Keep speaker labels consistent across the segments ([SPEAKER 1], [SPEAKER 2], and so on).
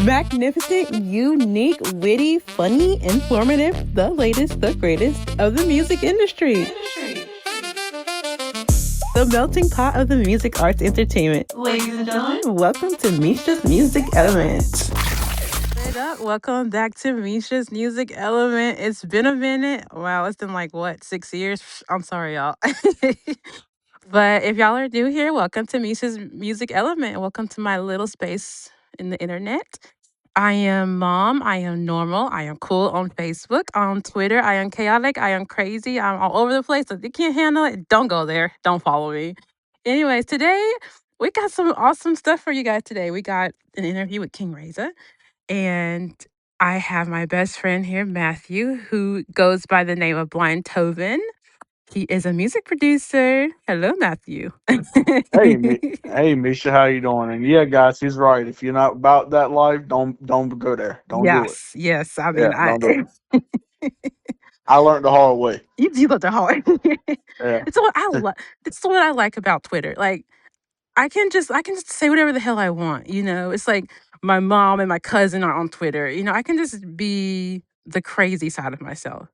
[SPEAKER 1] Magnificent, unique, witty, funny, informative, the latest, the greatest of the music industry. The melting pot of the music arts entertainment. Ladies and gentlemen, welcome to Meisha's Music Element. What up? Welcome back to Meisha's Music Element. It's been a minute. Wow, it's been like what, 6 years? I'm sorry, y'all. But if y'all are new here, welcome to Misha's Music Element. Welcome to my little space in the internet. I am mom. I am normal. I am cool on Facebook, on Twitter. I am chaotic. I am crazy. I'm all over the place. If you can't handle it, don't go there. Don't follow me. Anyways, today we got some awesome stuff for you guys today. We got an interview with King Reza, and I have my best friend here, Matthew, who goes by the name of Blind Tovin. He is a music producer. Hello, Matthew.
[SPEAKER 2] Hey, Misha, how you doing? And yeah, guys, he's right. If you're not about that life, don't go there. Don't do it.
[SPEAKER 1] Yes, yes. I
[SPEAKER 2] Yeah,
[SPEAKER 1] mean, I
[SPEAKER 2] don't do it. I learned the hard way.
[SPEAKER 1] you got the hard.
[SPEAKER 2] Yeah,
[SPEAKER 1] It's what I like. It's what I like about Twitter. Like I can just say whatever the hell I want. It's like my mom and my cousin are on Twitter. I can just be the crazy side of myself.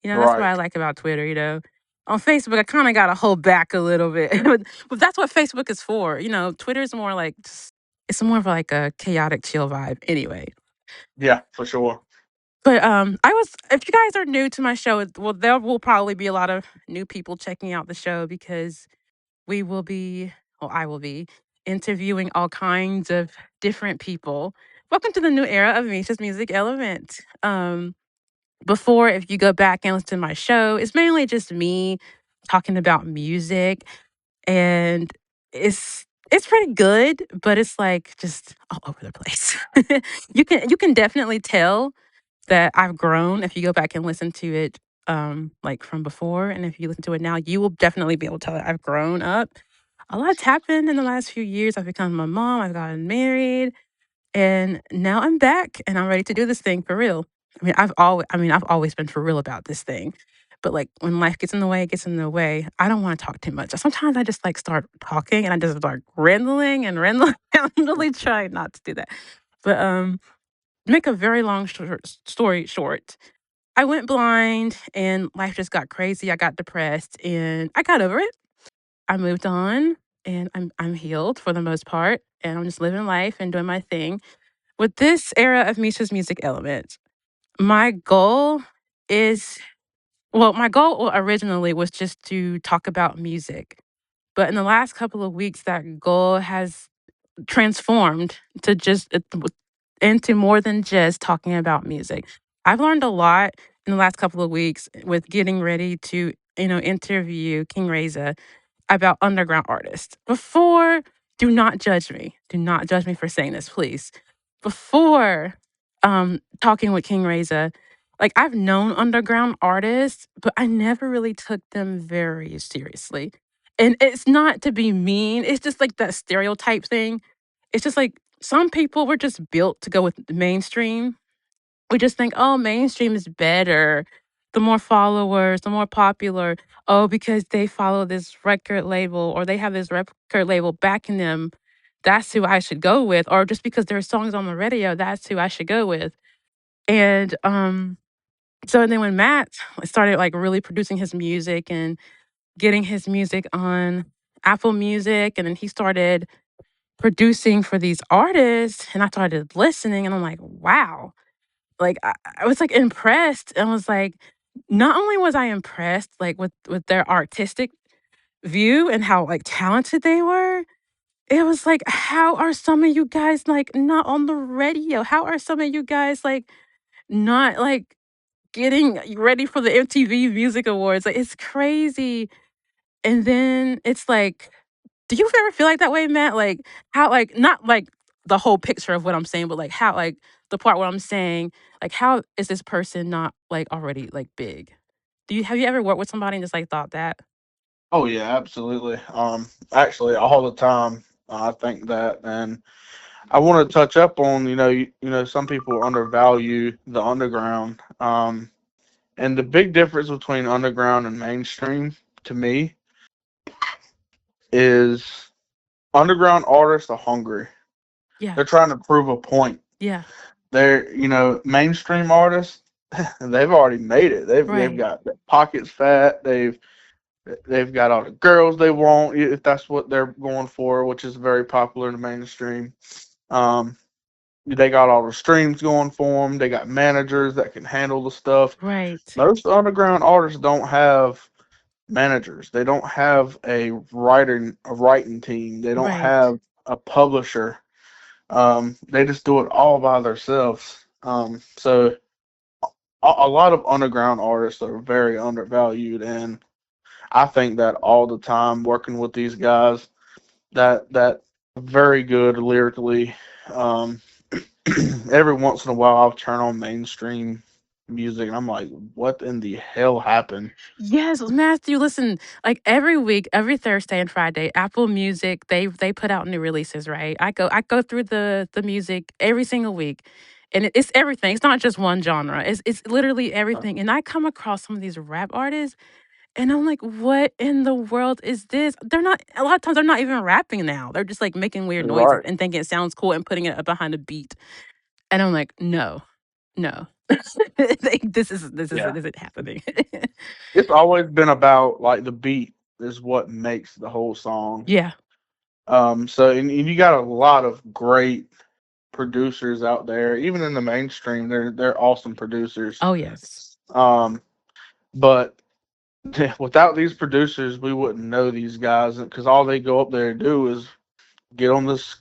[SPEAKER 1] That's what I
[SPEAKER 2] right.
[SPEAKER 1] like about Twitter. On Facebook, I kind of got to hold back a little bit, but that's what Facebook is for. Twitter is more like it's more of like a chaotic chill vibe. Anyway,
[SPEAKER 2] Yeah, for sure.
[SPEAKER 1] but I was if you guys are new to my show, well, there will probably be a lot of new people checking out the show because we will be, well, I will be interviewing all kinds of different people. Welcome to the new era of Misha's Music Element. Before, if you go back and listen to my show, it's mainly just me talking about music, and it's pretty good, but it's like just all over the place. You can definitely tell that I've grown if you go back and listen to it, like from before, and if you listen to it now, you will definitely be able to tell that I've grown up. A lot's happened in the last few years. I've become a mom. I've gotten married, and now I'm back, and I'm ready to do this thing for real. I've always been for real about this thing, but like when life gets in the way, it gets in the way. I don't want to talk too much. Sometimes I just like start talking, and I just start rambling and rambling. I'm really trying not to do that, but make a very long story short, I went blind and life just got crazy. I got depressed and I got over it. I moved on and I'm healed for the most part. And I'm just living life and doing my thing. With this era of Misha's Music Element, my goal is my goal originally was just to talk about music. But in the last couple of weeks, that goal has transformed to into more than just talking about music. I've learned a lot in the last couple of weeks with getting ready to, interview King Reza about underground artists. Before, do not judge me. Do not judge me for saying this, please. Before talking with King Reza, like I've known underground artists, but I never really took them very seriously. And it's not to be mean, it's just like that stereotype thing. It's just like some people were just built to go with the mainstream. We just think, oh, mainstream is better. The more followers, the more popular. Oh, because they follow this record label or they have this record label backing them. That's who I should go with. Or just because there are songs on the radio, that's who I should go with. And so then when Matt started like really producing his music and getting his music on Apple Music, and then he started producing for these artists, and I started listening, and I'm like, wow. Like I was like impressed and was like, not only was I impressed like with their artistic view and how like talented they were, it was like, how are some of you guys like not on the radio? How are some of you guys like not like getting ready for the MTV Music Awards? Like it's crazy. And then it's like, do you ever feel like that way, Matt? Like how like not like the whole picture of what I'm saying, but like how like the part where I'm saying, like how is this person not like already like big? Have you ever worked with somebody and just like thought that?
[SPEAKER 2] Oh yeah, absolutely. Actually, all the time I think that, and I want to touch up on some people undervalue the underground. And the big difference between underground and mainstream to me is underground artists are hungry.
[SPEAKER 1] Yeah.
[SPEAKER 2] They're trying to prove a point.
[SPEAKER 1] Yeah.
[SPEAKER 2] They're, mainstream artists. They've already made it. They've
[SPEAKER 1] Right.
[SPEAKER 2] got their pockets fat. They've got all the girls they want, if that's what they're going for, which is very popular in the mainstream. Um, they got all the streams going for them. They got managers that can handle the stuff.
[SPEAKER 1] Right.
[SPEAKER 2] Most underground artists don't have managers. They don't have a writing team. They don't
[SPEAKER 1] Right.
[SPEAKER 2] have a publisher. They just do it all by themselves. So a lot of underground artists are very undervalued, and I think that all the time working with these guys that very good lyrically. Um, every once in a while, I'll turn on mainstream music, and I'm like, "What in the hell happened?"
[SPEAKER 1] Yes, Matthew, listen, like every week, every Thursday and Friday, Apple Music, they put out new releases, right? I go through the music every single week. And it's everything. It's not just one genre. It's literally everything. And I come across some of these rap artists and I'm like, what in the world is this? They're not a lot of times they're not even rapping now. They're just like making weird noises
[SPEAKER 2] Right.
[SPEAKER 1] and thinking it sounds cool and putting it behind a beat. And I'm like, no, no. Like, this
[SPEAKER 2] Yeah.
[SPEAKER 1] isn't happening.
[SPEAKER 2] It's always been about like the beat is what makes the whole song.
[SPEAKER 1] Yeah.
[SPEAKER 2] So and you got a lot of great producers out there, even in the mainstream. They're awesome producers.
[SPEAKER 1] Oh, yes.
[SPEAKER 2] But without these producers, we wouldn't know these guys because all they go up there to do is get on this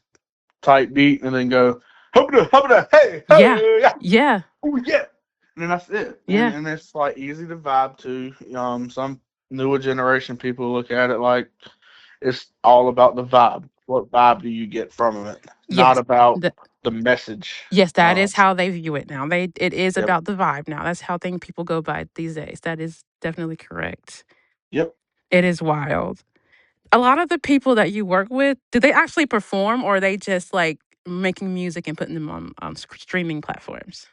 [SPEAKER 2] tight beat and then go hubba hubba hey
[SPEAKER 1] Yeah.
[SPEAKER 2] hey yeah
[SPEAKER 1] Yeah.
[SPEAKER 2] oh yeah, and then that's it. And
[SPEAKER 1] Yeah.
[SPEAKER 2] and it's like easy to vibe to. Some newer generation people look at it like it's all about the vibe. What vibe do you get from it? Not
[SPEAKER 1] Yes.
[SPEAKER 2] about
[SPEAKER 1] The
[SPEAKER 2] the message.
[SPEAKER 1] yes, that
[SPEAKER 2] Uh,
[SPEAKER 1] is how they view it now. It is
[SPEAKER 2] yep,
[SPEAKER 1] about the vibe now. That's how thing people go by these days. That is definitely correct.
[SPEAKER 2] yep.
[SPEAKER 1] It is wild. A lot of the people that you work with, do they actually perform or are they just like making music and putting them on streaming platforms?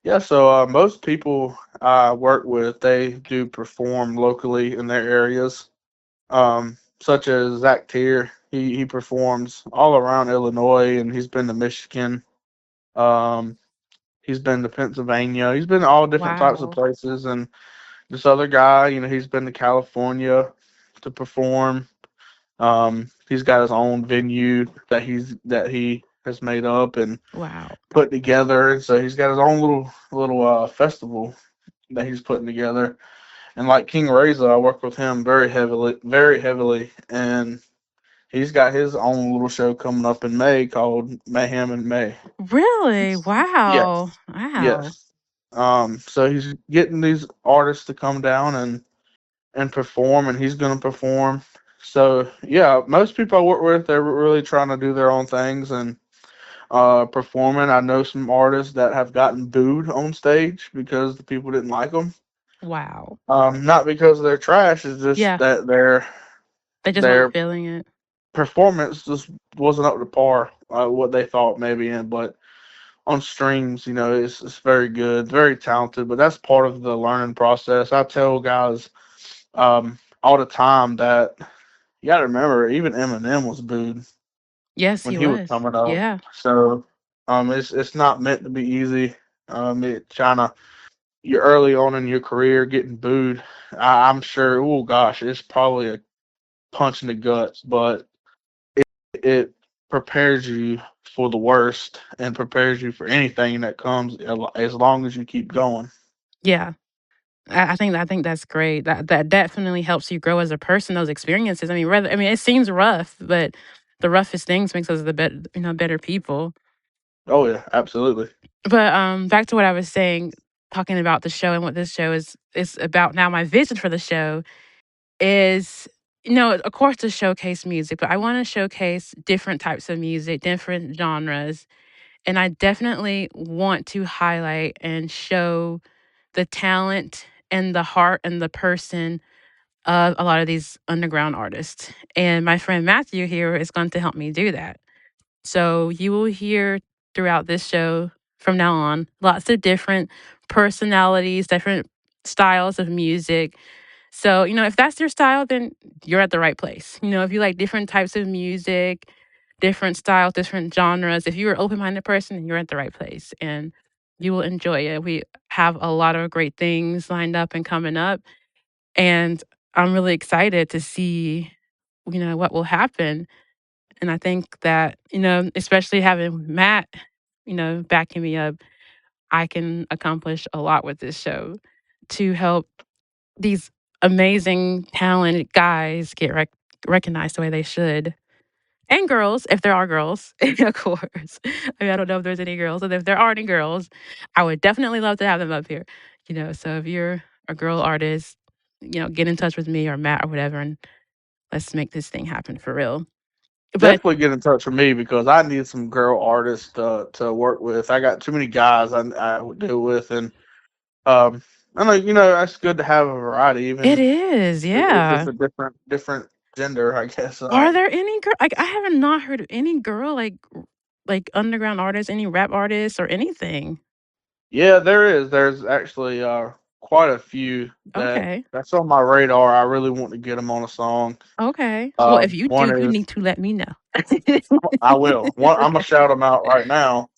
[SPEAKER 2] Yeah, so most people I work with, they do perform locally in their areas, such as Zach Tier. He performs all around Illinois, and he's been to Michigan. Um, he's been to Pennsylvania. He's been to all different types of
[SPEAKER 1] Wow.
[SPEAKER 2] places. And this other guy, he's been to California to perform. He's got his own venue that he has made up and
[SPEAKER 1] Wow.
[SPEAKER 2] put together. And so he's got his own little festival that he's putting together. And like King Reza, I work with him very heavily, and he's got his own little show coming up in May called Mayhem in May.
[SPEAKER 1] Really? Wow.
[SPEAKER 2] Yes,
[SPEAKER 1] Wow.
[SPEAKER 2] yes. So he's getting these artists to come down and perform, and he's going to perform. So yeah, most people I work with, they're really trying to do their own things and performing. I know some artists that have gotten booed on stage because the people didn't like them.
[SPEAKER 1] Wow.
[SPEAKER 2] Not because they're trash, it's just
[SPEAKER 1] Yeah.
[SPEAKER 2] that their
[SPEAKER 1] They just weren't
[SPEAKER 2] their
[SPEAKER 1] feeling it.
[SPEAKER 2] performance just wasn't up to par what they thought maybe. But on streams, it's very good, very talented. But that's part of the learning process. I tell guys all the time that you got to remember, even Eminem was booed
[SPEAKER 1] Yes,
[SPEAKER 2] when
[SPEAKER 1] he
[SPEAKER 2] he was
[SPEAKER 1] was.
[SPEAKER 2] coming up.
[SPEAKER 1] Yeah.
[SPEAKER 2] So it's not meant to be easy. It trying to you're early on in your career getting booed. I'm sure. Oh gosh, it's probably a punch in the guts, but it prepares you for the worst and prepares you for anything that comes as long as you keep going.
[SPEAKER 1] Yeah. I think that's great. That definitely helps you grow as a person, those experiences. I mean, it seems rough, but the roughest things makes us the better people.
[SPEAKER 2] Oh yeah, absolutely.
[SPEAKER 1] But back to what I was saying, talking about the show and what this show is about now. My vision for the show is, of course, to showcase music, but I want to showcase different types of music, different genres, and I definitely want to highlight and show the talent and the heart and the person of a lot of these underground artists. And my friend Matthew here is going to help me do that. So you will hear throughout this show from now on lots of different personalities, different styles of music. So, if that's your style, then you're at the right place. If you like different types of music, different styles, different genres. If you're an open-minded person, you're at the right place and you will enjoy it. We have a lot of great things lined up and coming up, and I'm really excited to see, what will happen. And I think that, especially having Matt, backing me up, I can accomplish a lot with this show to help these amazing, talented guys get recognized the way they should. And girls, if there are girls, of course. I mean, I don't know if there's any girls. And if there are any girls, I would definitely love to have them up here. So if you're a girl artist, get in touch with me or Matt or whatever, and let's make this thing happen for real. But
[SPEAKER 2] Definitely get in touch with me because I need some girl artists to work with. I got too many guys I would deal with, and um, I know that's good to have a variety,
[SPEAKER 1] it
[SPEAKER 2] even
[SPEAKER 1] is,
[SPEAKER 2] if it's
[SPEAKER 1] yeah.
[SPEAKER 2] a different gender, I guess.
[SPEAKER 1] Are there any girl like, I have not heard of any girl, like, underground artists, any rap artists or anything.
[SPEAKER 2] Yeah, there is. There's actually quite a few
[SPEAKER 1] Okay,
[SPEAKER 2] that's on my radar. I really want to get them on a song.
[SPEAKER 1] okay. Well, if you do,
[SPEAKER 2] One
[SPEAKER 1] you
[SPEAKER 2] is
[SPEAKER 1] need to let me know.
[SPEAKER 2] I will. One I'm gonna shout them out right now.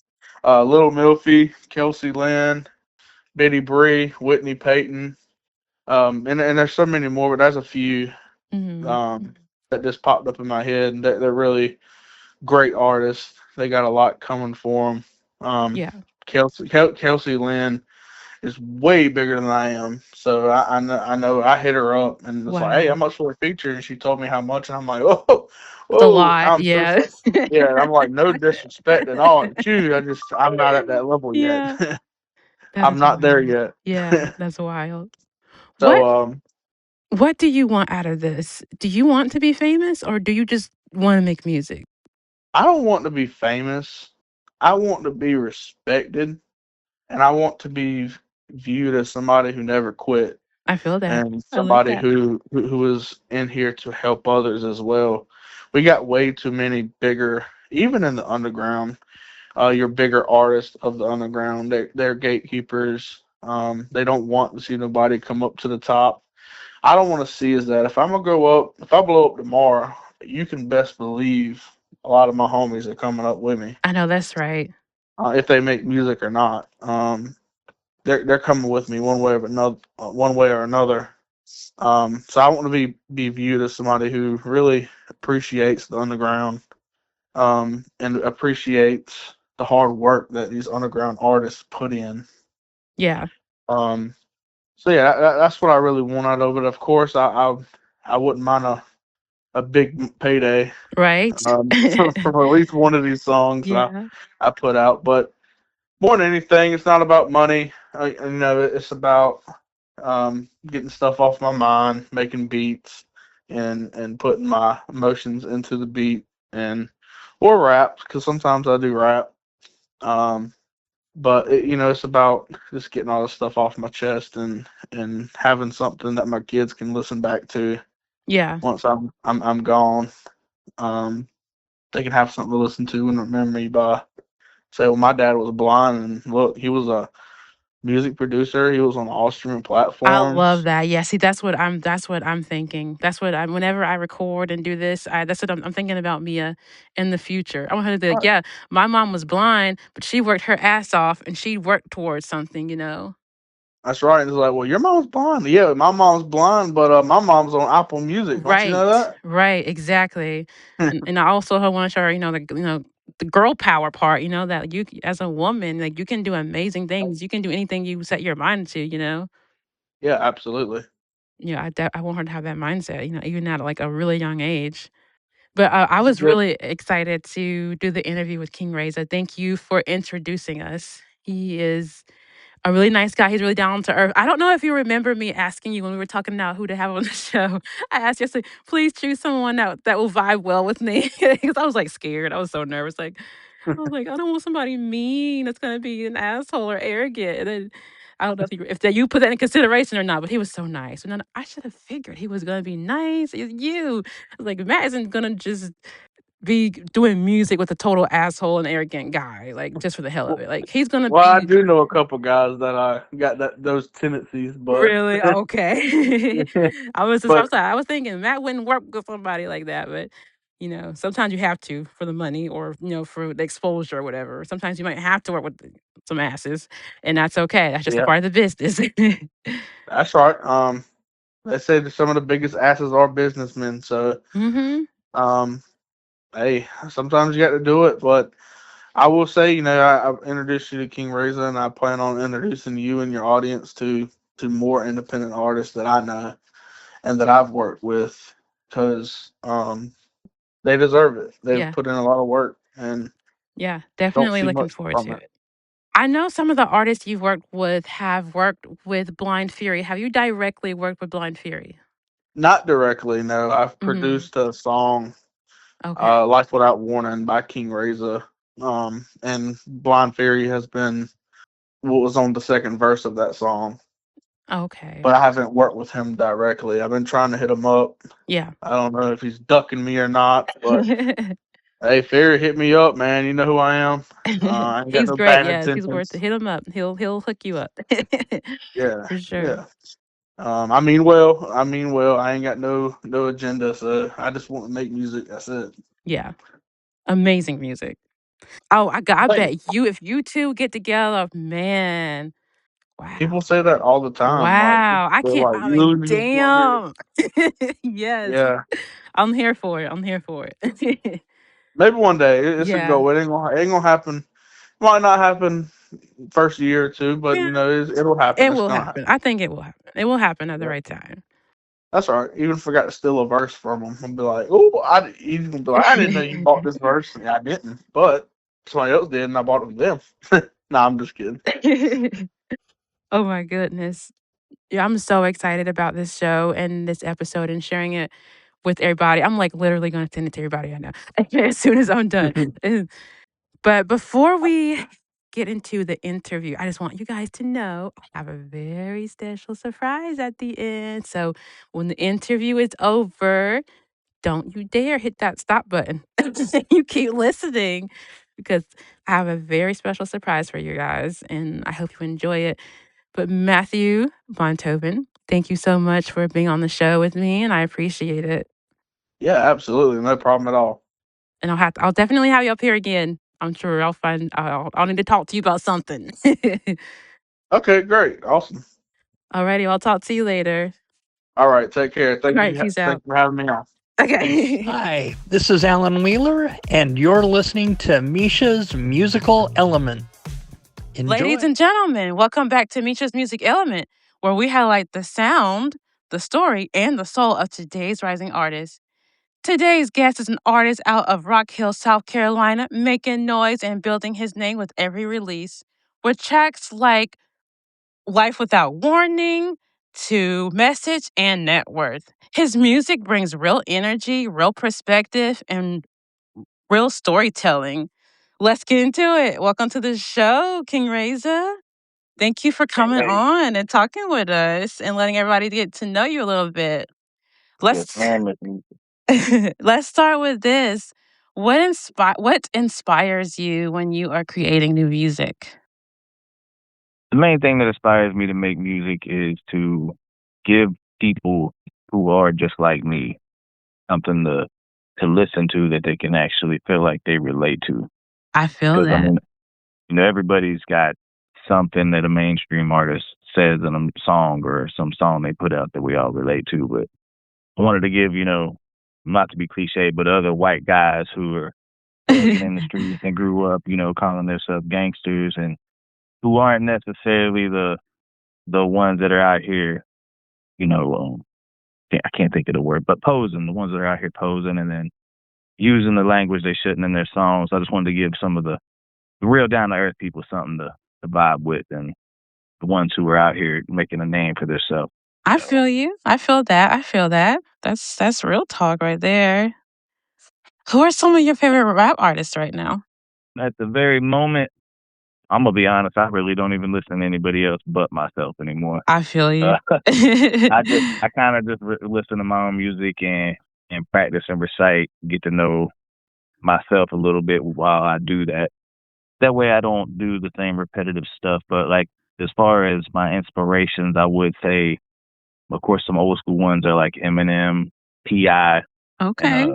[SPEAKER 2] Little Milfy, Kelsey Lynn, Betty Bree, Whitney Payton, and there's so many more, but there's a few
[SPEAKER 1] Mhm.
[SPEAKER 2] um, that just popped up in my head, and they're really great artists. They got a lot coming for them.
[SPEAKER 1] Yeah.
[SPEAKER 2] Kelsey Lynn is way bigger than I am, so I know I hit her up and it's like, hey, how
[SPEAKER 1] Wow.
[SPEAKER 2] much for a feature? And she told me how much, and I'm like, oh,
[SPEAKER 1] It's a
[SPEAKER 2] whoa,
[SPEAKER 1] lot,
[SPEAKER 2] I'm so
[SPEAKER 1] yeah.
[SPEAKER 2] yeah. I'm like, no disrespect at all at you. I'm not at that level yet.
[SPEAKER 1] Yeah. That
[SPEAKER 2] I'm
[SPEAKER 1] is
[SPEAKER 2] not there
[SPEAKER 1] wild.
[SPEAKER 2] yet.
[SPEAKER 1] Yeah, that's wild.
[SPEAKER 2] So
[SPEAKER 1] What what do you want out of this? Do you want to be famous or do you just wanna make music?
[SPEAKER 2] I don't want to be famous. I want to be respected, and I want to be viewed as somebody who never quit,
[SPEAKER 1] I feel that.
[SPEAKER 2] and
[SPEAKER 1] I like
[SPEAKER 2] somebody
[SPEAKER 1] that.
[SPEAKER 2] who is in here to help others as well. We got way too many bigger, even in the underground. Your bigger artists of the underground, they're gatekeepers. They don't want to see nobody come up to the top. I don't want to see is that if I'm gonna go up, if I blow up tomorrow, you can best believe a lot of my homies are coming up with me.
[SPEAKER 1] I know that's right.
[SPEAKER 2] If they make music or not, they're coming with me one way or another. So I want to be viewed as somebody who really appreciates the underground, and appreciates the hard work that these underground artists put in.
[SPEAKER 1] Yeah.
[SPEAKER 2] Um, so yeah, that's what I really want out of it. Of course, I wouldn't mind a big payday
[SPEAKER 1] Right?
[SPEAKER 2] from at least one of these songs
[SPEAKER 1] Yeah.
[SPEAKER 2] I put out. But more than anything, it's not about money. It's about getting stuff off my mind, making beats, and putting my emotions into the beat, and or rap because sometimes I do rap. Um, but it's about just getting all this stuff off my chest and having something that my kids can listen back to
[SPEAKER 1] Yeah.
[SPEAKER 2] once I'm gone. Um, they can have something to listen to and remember me by. Say, well, my dad was blind, and look, he was a music producer. He was on all streaming
[SPEAKER 1] I love
[SPEAKER 2] platforms.
[SPEAKER 1] that. Yeah, see, that's what I'm thinking. That's what I'm whenever I record and do this, that's what I'm thinking about Mia in the future. I want her to be like,
[SPEAKER 2] Right.
[SPEAKER 1] "Yeah, my mom was blind, but she worked her ass off and she worked towards something."
[SPEAKER 2] That's right. And it's like, well, your mom's blind. Yeah, my mom's blind, but my mom's on Apple Music. Don't you know
[SPEAKER 1] Right,
[SPEAKER 2] that?
[SPEAKER 1] right, exactly. And I also wanna show her, the girl power part, that as a woman, like, you can do amazing things. You can do anything you set your mind to.
[SPEAKER 2] Yeah, absolutely.
[SPEAKER 1] Yeah, I want her to have that mindset, even at, like, a really young age. But, I
[SPEAKER 2] It's
[SPEAKER 1] was
[SPEAKER 2] good.
[SPEAKER 1] really excited to do the interview with King Reza. Thank you for introducing us. He is a really nice guy. He's really down to earth. I don't know if you remember me asking you when we were talking about who to have on the show. I asked you, I said, "Please choose someone that will vibe well with me," because I was, like, scared. I was so nervous, I was like, "I don't want somebody mean that's gonna be an asshole or arrogant." And then I don't know if that you put that in consideration or not, but he was so nice. And then I should have figured he was gonna be nice. It's you. I was like, Matt isn't gonna just be doing music with a total asshole and arrogant guy, like, just for the hell of
[SPEAKER 2] Well,
[SPEAKER 1] it. Like, he's gonna
[SPEAKER 2] well, I
[SPEAKER 1] be
[SPEAKER 2] do know a couple guys that got those tendencies, but
[SPEAKER 1] really okay. I was just I
[SPEAKER 2] but
[SPEAKER 1] was like, I was thinking Matt wouldn't work with somebody like that, but Sometimes you have to for the money or, for the exposure or whatever. Sometimes you might have to work with some asses, and that's okay. That's just a
[SPEAKER 2] Yeah,
[SPEAKER 1] part of the business.
[SPEAKER 2] that's right. They say that some of the biggest asses are businessmen. So,
[SPEAKER 1] Mhm.
[SPEAKER 2] um, hey, sometimes you got to do it. But I will say, I've introduced you to King Reza, and I plan on introducing you and your audience to more independent artists that I know and that I've worked with, because they deserve it. They've
[SPEAKER 1] Yeah.
[SPEAKER 2] put in a lot of work and
[SPEAKER 1] Yeah,
[SPEAKER 2] don't
[SPEAKER 1] definitely
[SPEAKER 2] see
[SPEAKER 1] looking
[SPEAKER 2] much
[SPEAKER 1] forward
[SPEAKER 2] from
[SPEAKER 1] to
[SPEAKER 2] it.
[SPEAKER 1] it. I know some of the artists you've worked with have worked with Blind Fury. Have you directly worked with Blind Fury?
[SPEAKER 2] Not directly, no. I've
[SPEAKER 1] Mhm.
[SPEAKER 2] produced a song,
[SPEAKER 1] Okay.
[SPEAKER 2] "Life Without Warning" by King Reza, and Blind Fury has been what was on the second verse of that song.
[SPEAKER 1] Okay.
[SPEAKER 2] But I haven't worked with him directly. I've been trying to hit him up.
[SPEAKER 1] Yeah.
[SPEAKER 2] I don't know if he's ducking me or not, but hey, Fury, hit me up, man. You know who I am. I ain't got
[SPEAKER 1] He's
[SPEAKER 2] no
[SPEAKER 1] great,
[SPEAKER 2] bad
[SPEAKER 1] yes, he's worth it.
[SPEAKER 2] intentions.
[SPEAKER 1] Hit him up. He'll hook you up.
[SPEAKER 2] Yeah,
[SPEAKER 1] For sure.
[SPEAKER 2] yeah. I mean well. I mean well. I ain't got no agenda, so I just want to make music. That's it.
[SPEAKER 1] Yeah. Amazing music. Oh, I
[SPEAKER 2] Thank
[SPEAKER 1] bet you if you 2 get together, man,
[SPEAKER 2] People
[SPEAKER 1] wow.
[SPEAKER 2] say that all the time. Like
[SPEAKER 1] Wow.
[SPEAKER 2] they're like,
[SPEAKER 1] I
[SPEAKER 2] "You
[SPEAKER 1] mean,
[SPEAKER 2] really need to come here."
[SPEAKER 1] damn. Yes.
[SPEAKER 2] Yeah,
[SPEAKER 1] I'm here for it. I'm here for it.
[SPEAKER 2] maybe one day. It's a
[SPEAKER 1] Yeah.
[SPEAKER 2] go. It ain't gonna happen. Might not happen first year or two, but
[SPEAKER 1] Yeah.
[SPEAKER 2] it'll happen.
[SPEAKER 1] It
[SPEAKER 2] It's
[SPEAKER 1] will
[SPEAKER 2] gonna
[SPEAKER 1] happen.
[SPEAKER 2] happen.
[SPEAKER 1] I think it will happen. It will happen at the
[SPEAKER 2] Yeah,
[SPEAKER 1] right time.
[SPEAKER 2] that's all right. Even forgot to steal a verse from him. I'll be like, "Oh, he's gonna be like, I didn't know you bought this verse." Yeah, I didn't, but somebody else did, and I bought it from them. Nah, I'm just kidding.
[SPEAKER 1] Oh my goodness. Yeah, I'm so excited about this show and this episode and sharing it with everybody. I'm like literally going to send it to everybody I know as soon as I'm done. But before we get into the interview, I just want you guys to know I have a very special surprise at the end. So when the interview is over, don't you dare hit that stop button. You keep listening because I have a very special surprise for you guys, and I hope you enjoy it. But Matthew Bontoven, thank you so much for being on the show with me, and I appreciate it.
[SPEAKER 2] Yeah, absolutely, no problem at all.
[SPEAKER 1] And I'll definitely have you up here again. I'm sure I'll need to talk to you about something.
[SPEAKER 2] Okay, great, awesome.
[SPEAKER 1] Alrighty, I'll talk to you later.
[SPEAKER 2] All right, take care.
[SPEAKER 1] All right, peace
[SPEAKER 2] Thank
[SPEAKER 1] out.
[SPEAKER 2] you for having me on.
[SPEAKER 1] Okay.
[SPEAKER 3] Hi, this is Alan Wheeler, and you're listening to Misha's Musical Element.
[SPEAKER 1] Ladies
[SPEAKER 3] Enjoy.
[SPEAKER 1] and gentlemen, welcome back to Misha's Music Element, where we highlight the sound, the story, and the soul of today's rising artist. Today's guest is an artist out of Rock Hill, South Carolina, making noise and building his name with every release. With tracks like Life Without Warning to Message and Net Worth. His music brings real energy, real perspective, and real storytelling. Let's get into it. Welcome to the show, King Reza. Thank you for coming
[SPEAKER 4] Hey,
[SPEAKER 1] on and talking with us and letting everybody get to know you a little bit.
[SPEAKER 4] yes,
[SPEAKER 1] Let's
[SPEAKER 4] ma'am. Miss Meisha.
[SPEAKER 1] let's start with this. What inspires you when you are creating new music?
[SPEAKER 4] The main thing that inspires me to make music is to give people who are just like me something to listen to that they can actually feel like they relate to.
[SPEAKER 1] I feel
[SPEAKER 4] Because I
[SPEAKER 1] that.
[SPEAKER 4] mean, everybody's got something that a mainstream artist says in a song or some song they put out that we all relate to. But I wanted to give, not to be cliche, but other white guys who are thugging in the streets and grew up, calling themselves gangsters and who aren't necessarily the ones that are out here, you know, I can't think of the word, but posing, the ones that are out here posing and then using the language they shouldn't in their songs. I just wanted to give some of the real down to earth people something to vibe with, and the ones who are out here making a name for themselves.
[SPEAKER 1] I
[SPEAKER 4] So
[SPEAKER 1] feel you. I feel that. I feel that. That's real talk right there. Who are some of your favorite rap artists right now?
[SPEAKER 4] at the very moment, I'm gonna be honest, I really don't even listen to anybody else but myself anymore.
[SPEAKER 1] I feel you.
[SPEAKER 4] Uh, I kind of just listen to my own music and practice and recite, get to know myself a little bit while I do that. That way I don't do the same repetitive stuff. But like as far as my inspirations, I would say, of course, some old school ones are like Eminem, T.I., and
[SPEAKER 1] Okay.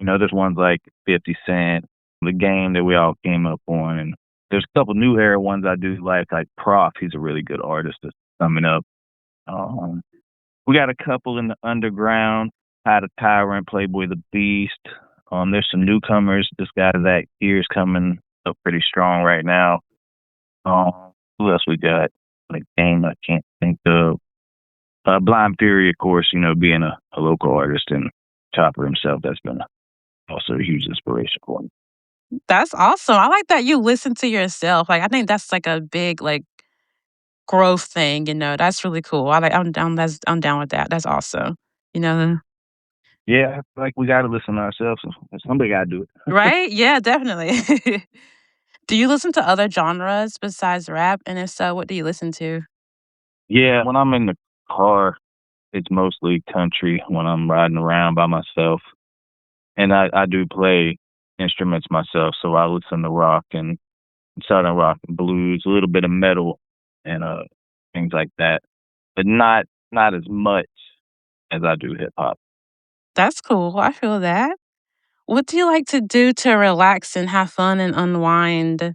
[SPEAKER 4] There's ones like 50 Cent, the game that we all came up on, and there's a couple new era ones I do like Prof. He's a really good artist that's coming up. Um, we got a couple in the underground, How the Tyrant, Playboy the Beast. There's some newcomers. This guy Zach Here's coming up pretty strong right now. Who else we got? Like game I can't think of. Blind Fury, of course, being a local artist and Chopper himself, that's been also a huge inspiration for me.
[SPEAKER 1] That's awesome. I like that you listen to yourself. Like I think that's like a big like growth thing, That's really cool. I'm down with that. That's awesome. You know,
[SPEAKER 4] Yeah, like we got to listen to ourselves. Somebody got to do it.
[SPEAKER 1] right? Yeah, definitely. Do you listen to other genres besides rap? And if so, what do you listen to?
[SPEAKER 4] Yeah, when I'm in the car, it's mostly country when I'm riding around by myself. And I do play instruments myself, so I listen to rock and southern rock and blues, a little bit of metal and things like that. But not as much as I do hip hop.
[SPEAKER 1] That's cool. I feel that. What do you like to do to relax and have fun and unwind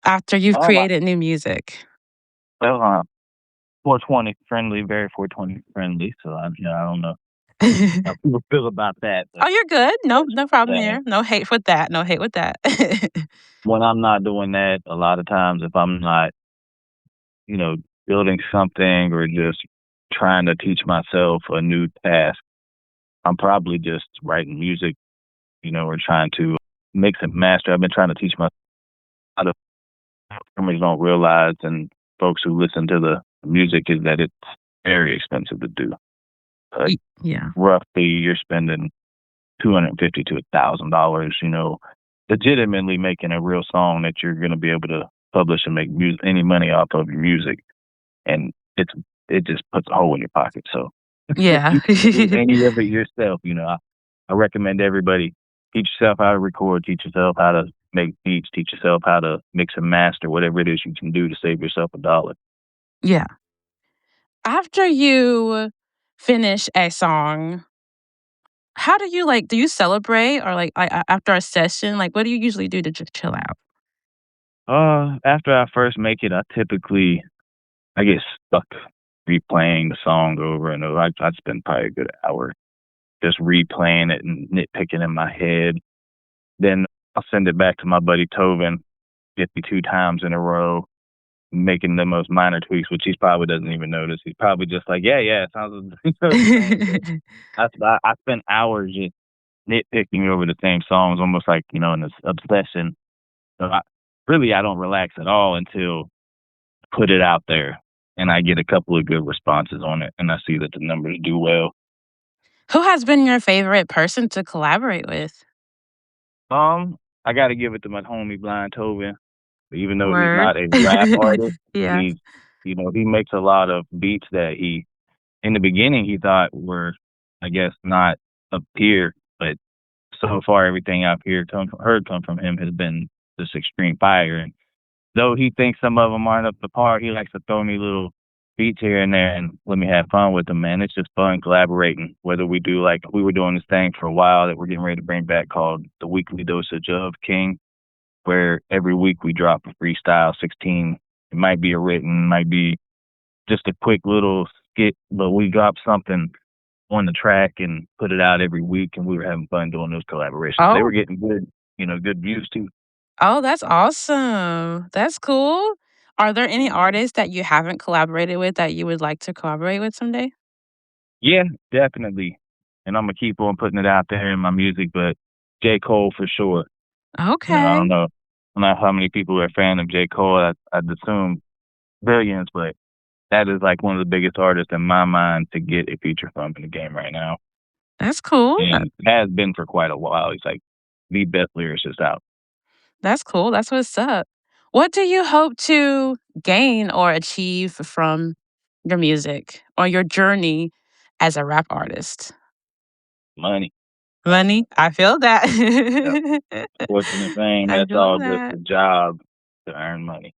[SPEAKER 1] after you've
[SPEAKER 4] Um, I,
[SPEAKER 1] created new music?
[SPEAKER 4] well, 420 friendly, very 420 friendly. So I don't know how people feel about that,
[SPEAKER 1] Oh,
[SPEAKER 4] but
[SPEAKER 1] you're good. No,
[SPEAKER 4] that's
[SPEAKER 1] no problem
[SPEAKER 4] that.
[SPEAKER 1] here. No hate with that. No hate with that.
[SPEAKER 4] When I'm not doing that, a lot of times if I'm not, building something or just trying to teach myself a new task, I'm probably just writing music, or trying to mix and master. I've been trying to teach myself how to customers don't realize and folks who listen to the music is that it's very expensive to do. Like
[SPEAKER 1] Yeah.
[SPEAKER 4] roughly you're spending $250 to $1,000, legitimately making a real song that you're gonna be able to publish and make any money off of your music. And it just puts a hole in your pocket. So if
[SPEAKER 1] Yeah.
[SPEAKER 4] you can do any of it yourself, I recommend everybody teach yourself how to record, teach yourself how to make beats, teach yourself how to mix and master, whatever it is you can do to save yourself a dollar.
[SPEAKER 1] Yeah. After you finish a song, how do you do you celebrate or after a session? Like, what do you usually do to just chill out?
[SPEAKER 4] After I first make it, I get stuck replaying the song over and over. I'd spend probably a good hour just replaying it and nitpicking in my head. Then I'll send it back to my buddy Tovin 52 times in a row, making the most minor tweaks, which he probably doesn't even notice. He's probably just like, yeah, it sounds the same. But I spent hours just nitpicking over the same songs, almost like, in this obsession. So I don't relax at all until I put it out there and I get a couple of good responses on it and I see that the numbers do well.
[SPEAKER 1] Who has been your favorite person to collaborate with?
[SPEAKER 4] I got to give it to my homie Blind Tovin. Even though he's
[SPEAKER 1] Word.
[SPEAKER 4] not a rap artist,
[SPEAKER 1] Yeah.
[SPEAKER 4] he's, he makes a lot of beats that in the beginning, he thought were, I guess, not up here, but so far everything I've heard come from him has been just extreme fire. And though he thinks some of them aren't up to par, he likes to throw me little beats here and there and let me have fun with them, man. It's just fun collaborating. Whether we do we were doing this thing for a while that we're getting ready to bring back called the Weekly Dosage of King, where every week we drop a freestyle 16. It might be a written, might be just a quick little skit, but we drop something on the track and put it out every week, and we were having fun doing those collaborations. They were
[SPEAKER 1] Oh,
[SPEAKER 4] getting good, good views too.
[SPEAKER 1] oh, that's awesome. That's cool. Are there any
[SPEAKER 4] Mhm.
[SPEAKER 1] artists that you haven't collaborated with that you would like to collaborate with someday?
[SPEAKER 4] Yeah, definitely. And I'm gonna keep on putting it out there in my music, but J. Cole for sure. I
[SPEAKER 1] Okay.
[SPEAKER 4] don't know. I don't know how many people are a fan of J. Cole. I'd assume billions, but that is like one of the biggest artists in my mind to get a feature from in the game right now.
[SPEAKER 1] That's cool.
[SPEAKER 4] And has been for quite a while. He's like the best lyricist out.
[SPEAKER 1] That's cool. That's what's up. What do you hope to gain or achieve from your music or your journey as a rap artist?
[SPEAKER 4] Money.
[SPEAKER 1] Money? I feel
[SPEAKER 4] Yep.
[SPEAKER 1] that.
[SPEAKER 4] Fortune and fame,
[SPEAKER 1] I
[SPEAKER 4] that's
[SPEAKER 1] feel
[SPEAKER 4] all just
[SPEAKER 1] that.
[SPEAKER 4] a job to earn money.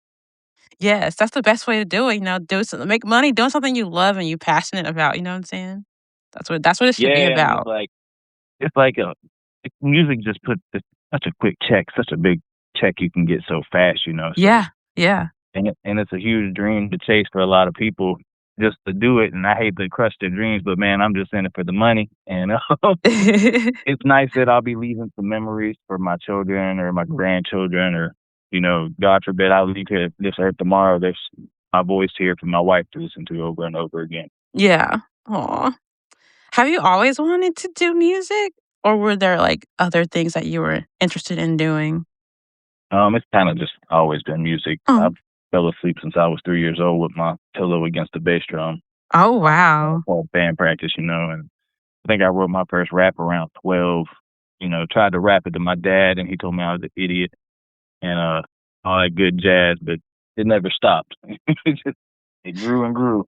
[SPEAKER 1] Yes, that's the best way to do it, do something, make money doing something you love and you're passionate about, you know what I'm saying? That's what it should be
[SPEAKER 4] Yeah, and
[SPEAKER 1] about.
[SPEAKER 4] it's like music just put such a quick check, such a big check you can get so fast, you know. So
[SPEAKER 1] Yeah, yeah.
[SPEAKER 4] and it's a huge dream to chase for a lot of people just to do it. And I hate to crush their dreams, but man, I'm just in it for the money. And it's nice that I'll be leaving some memories for my children or my grandchildren, or you know, God forbid I leave here this earth tomorrow. There's my voice here for my wife to listen to over and over again.
[SPEAKER 1] Yeah. Aw. Have you always wanted to do music, or were there, like, other things that you were interested in doing?
[SPEAKER 4] It's kind of just always been music. I
[SPEAKER 1] Oh.
[SPEAKER 4] fell asleep since I was 3 years old with my pillow against the bass drum.
[SPEAKER 1] Oh,
[SPEAKER 4] I
[SPEAKER 1] wow.
[SPEAKER 4] called band practice, you know, and I think I wrote my first rap around 12. You know, tried to rap it to my dad, and he told me I was an idiot and all that good jazz, but it never stopped. It grew and grew.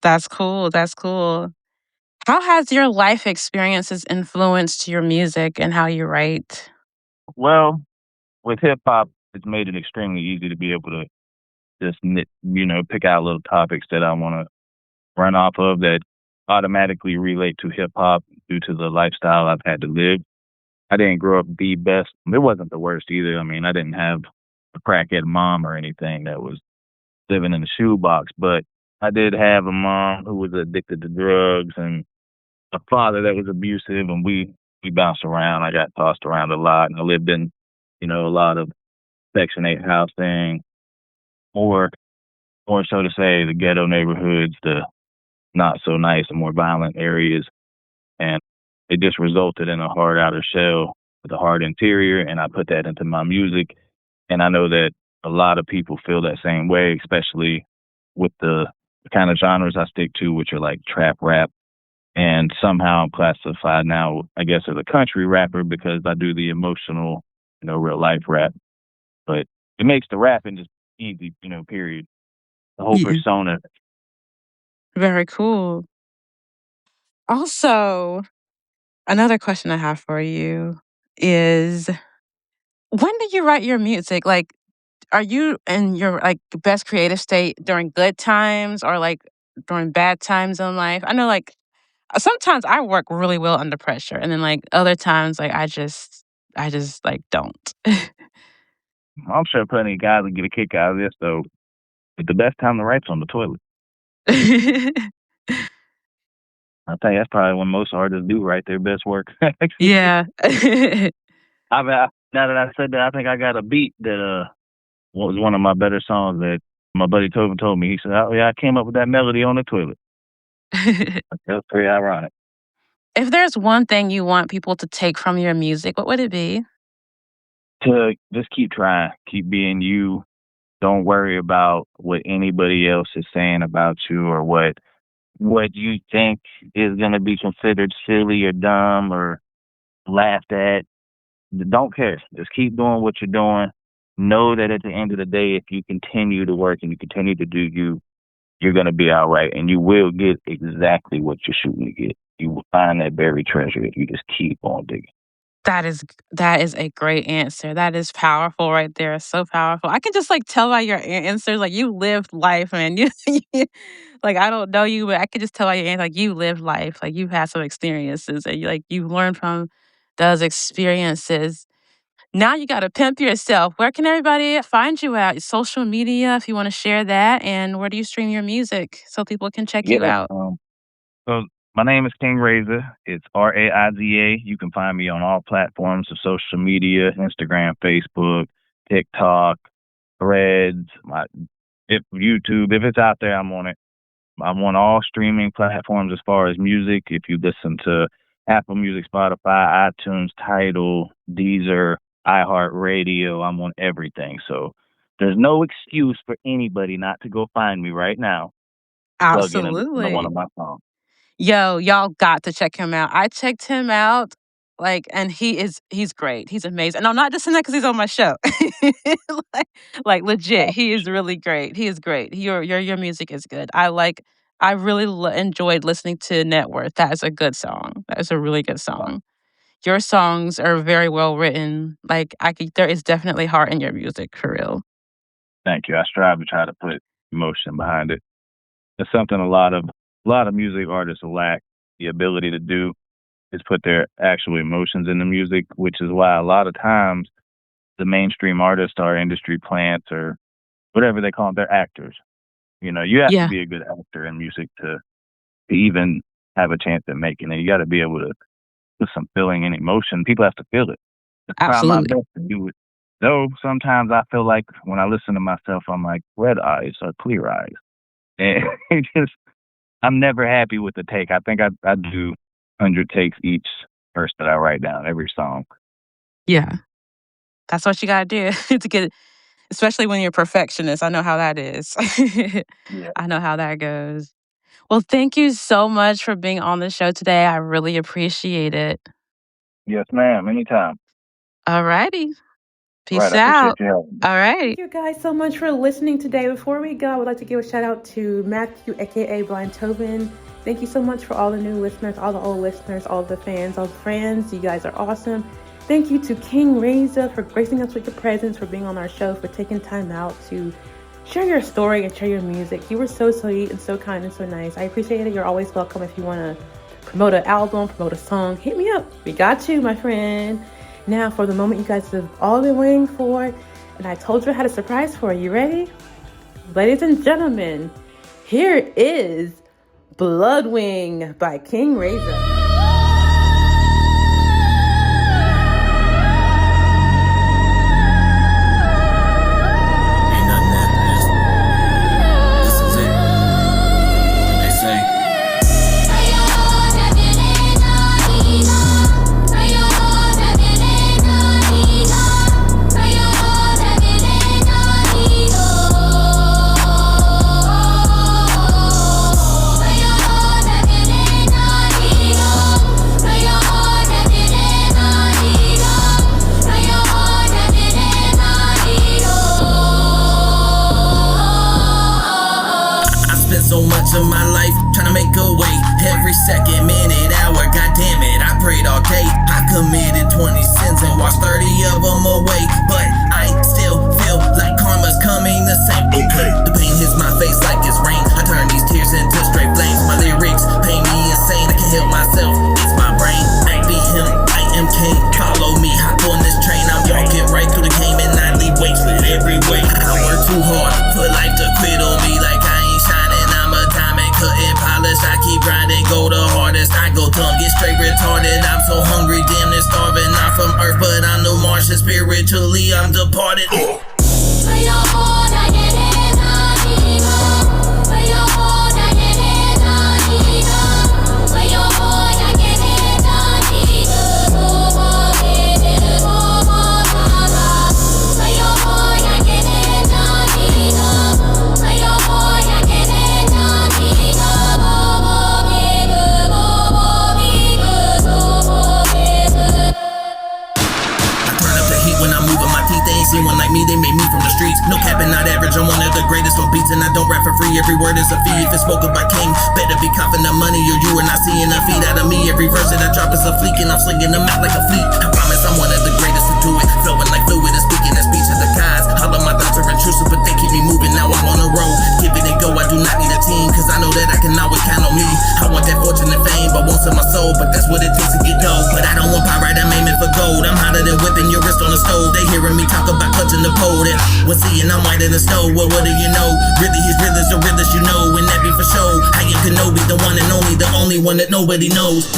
[SPEAKER 1] That's cool, that's cool. How has your life experiences influenced your music and how you write?
[SPEAKER 4] Well, with hip hop, it's made it extremely easy to be able to just you know, pick out little topics that I want to run off of that automatically relate to hip hop due to the lifestyle I've had to live. I didn't grow up the best. It wasn't the worst either. I mean, I didn't have a crackhead mom or anything that was living in a shoebox, but I did have a mom who was addicted to drugs and a father that was abusive, and we bounced around. I got tossed around a lot, and I lived in, you know, a lot of Section 8 housing, more more so to say the ghetto neighborhoods, the not so nice and more violent areas, and it just resulted in a hard outer shell with a hard interior, and I put that into my music, and I know that a lot of people feel that same way, especially with the kind of genres I stick to, which are like trap rap. And somehow I'm classified now, I guess, as a country rapper because I do the emotional, you know, real life rap. But it makes the rapping just easy, you know, period. The whole
[SPEAKER 1] Yeah.
[SPEAKER 4] persona.
[SPEAKER 1] Very cool. Also, another question I have for you is, when do you write your music? Like, are you in your, like, best creative state during good times or, like, during bad times in life? I know, like, sometimes I work really well under pressure, and then, like, other times, like, I just, like, don't.
[SPEAKER 4] I'm sure plenty of guys would get a kick out of this, though. But the best time to write's on the toilet. I think that's probably when most artists do write their best work.
[SPEAKER 1] Yeah.
[SPEAKER 4] Now that I said that, I think I got a beat that was one of my better songs that my buddy Tobin told me. He said, "Oh yeah, I came up with that melody on the toilet." That's pretty ironic.
[SPEAKER 1] If there's one thing you want people to take from your music, what would it be?
[SPEAKER 4] To just keep trying, keep being you. Don't worry about what anybody else is saying about you or what you think is going to be considered silly or dumb or laughed at. Don't care. Just keep doing what you're doing. Know that at the end of the day, if you continue to work and you continue to do you, you're going to be all right, and you will get exactly what you're shooting to get. You will find that buried treasure if you just keep on digging.
[SPEAKER 1] That is a great answer. That is powerful right there. So powerful. I can just, like, tell by your answers, like, you lived life, man. Like, I don't know you, but I can just tell by your answer, like, you lived life. Like, you've had some experiences and you learned from those experiences. Now you gotta pimp yourself. Where can everybody find you at? Social media, if you wanna share that, and where do you stream your music so people can check you
[SPEAKER 4] Yeah.
[SPEAKER 1] out?
[SPEAKER 4] So my name is King Razor. It's Raiza. You can find me on all platforms of social media: Instagram, Facebook, TikTok, Threads, my if YouTube. If it's out there, I'm on it. I'm on all streaming platforms as far as music. If you listen to Apple Music, Spotify, iTunes, Tidal, Deezer, iHeartRadio, I'm on everything. So there's no excuse for anybody not to go find me right now, plug in and listen to one
[SPEAKER 1] Absolutely.
[SPEAKER 4] of my songs.
[SPEAKER 1] Yo, y'all got to check him out. I checked him out, like, and he's great. He's amazing. And I'm not just saying that because he's on my show. like, like, legit,
[SPEAKER 4] Oh,
[SPEAKER 1] he is really great. He is great. Your music is good. I really enjoyed listening to Net Worth. That is a good song. That is a really good song. Your songs are very well written. Like, there is definitely heart in your music for real.
[SPEAKER 4] thank you. I strive to try to put emotion behind it. It's something a lot of music artists lack the ability to do. is put their actual emotions in the music, which is why a lot of times the mainstream artists are industry plants or whatever they call them. They're actors. You know, you have to
[SPEAKER 1] Yeah,
[SPEAKER 4] be a good actor in music to even have a chance at making it. You got to be able to put some feeling and emotion. People have to feel it. I try my
[SPEAKER 1] absolutely.
[SPEAKER 4] best to do it. Though sometimes I feel like when I listen to myself, I'm like red eyes or clear eyes, and it just I'm never happy with the take. I think I do 100 takes each verse that I write down every song.
[SPEAKER 1] Yeah, that's what you gotta do to get, especially when you're a perfectionist. I know how that is.
[SPEAKER 4] Yeah.
[SPEAKER 1] I know how that goes. Well, thank you so much for being on the show today. I really appreciate it.
[SPEAKER 4] Yes, ma'am. Anytime.
[SPEAKER 1] All righty.
[SPEAKER 4] All right.
[SPEAKER 1] Peace
[SPEAKER 4] I appreciate
[SPEAKER 1] out.
[SPEAKER 4] you having me.
[SPEAKER 1] All righty.
[SPEAKER 5] Thank you guys so much for listening today. Before we go, I would like to give a shout out to Matthew, aka Blind Tobin. Thank you so much for all the new listeners, all the old listeners, all the fans, all the friends. You guys are awesome. Thank you to King Reza for gracing us with your presence, for being on our show, for taking time out to share your story and share your music. You were so sweet and so kind and so nice. I appreciate it. You're always welcome. If you want to promote an album, promote a song, hit me up. We got you, my friend. Now, for the moment you guys have all been waiting for, and I told you I had a surprise for you. You ready? Ladies and gentlemen, here is Bloodwing by King Reza.
[SPEAKER 6] So much of my life trying to make a way. Every second, minute, hour, god damn it, I prayed all day. I committed 20 sins and washed 30 of them away. But I still feel like karma's coming the same. Okay, the pain hits my face like it's rain. I turn these tears into straight flames. My lyrics pain me insane. I can heal myself, it's my brain. I be him, I am king. Follow me, hop on this train. I'm walking right through the game and I leave wasted every way. I work too hard for life to quit on me like I ain't shining. Couldn't polish, I keep grinding, go the hardest. I go dumb, get straight retarded. I'm so hungry, damn near starving. Not from Earth, but I'm no Martian. Spiritually, I'm departed. Seen one like me, they made me from the streets. No capping, not average, I'm one of the greatest on beats. And I don't rap for free, every word is a fee. If it's spoken by king, better be coughing the money or you are not seeing a feed out of me. Every verse that I drop is a fleek and I'm slinging them out like a fleet. I promise I'm one of the greatest to do it. Flowing like fluid and speaking that speech of the gods. All of my thoughts are intrusive, but they keep me moving. Now I'm on the road, giving it go. I do not need a team, cause I know that I can always count on me. I want that fortune and fame, but won't sell my soul. But that's what it takes to get dough. But I don't want pyrite, I'm aiming for gold. I'm hotter than whipping your wrist on the stove. They hearing me talk about clutching the pole. When seeing I'm whiter than snow, well, what do you know? Really, he's real as the realest you know, and that be for show. I am Kenobi, the one and only, the only one that nobody knows.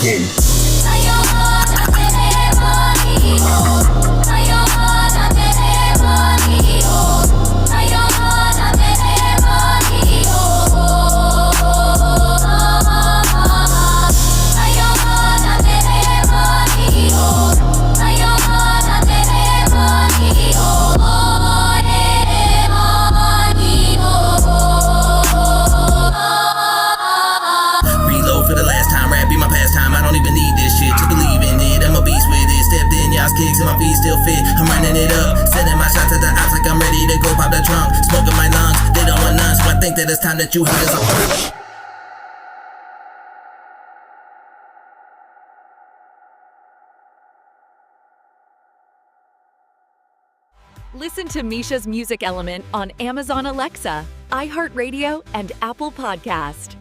[SPEAKER 6] Kicks and my feet still fit. I'm running it up, sending my shots to the outs like I'm ready to go pop the trunk. Smoking my lungs, they don't want none, so I think that it's time that you hear this.
[SPEAKER 7] Listen to Meisha's Music Element on Amazon Alexa, iHeartRadio, and Apple Podcast.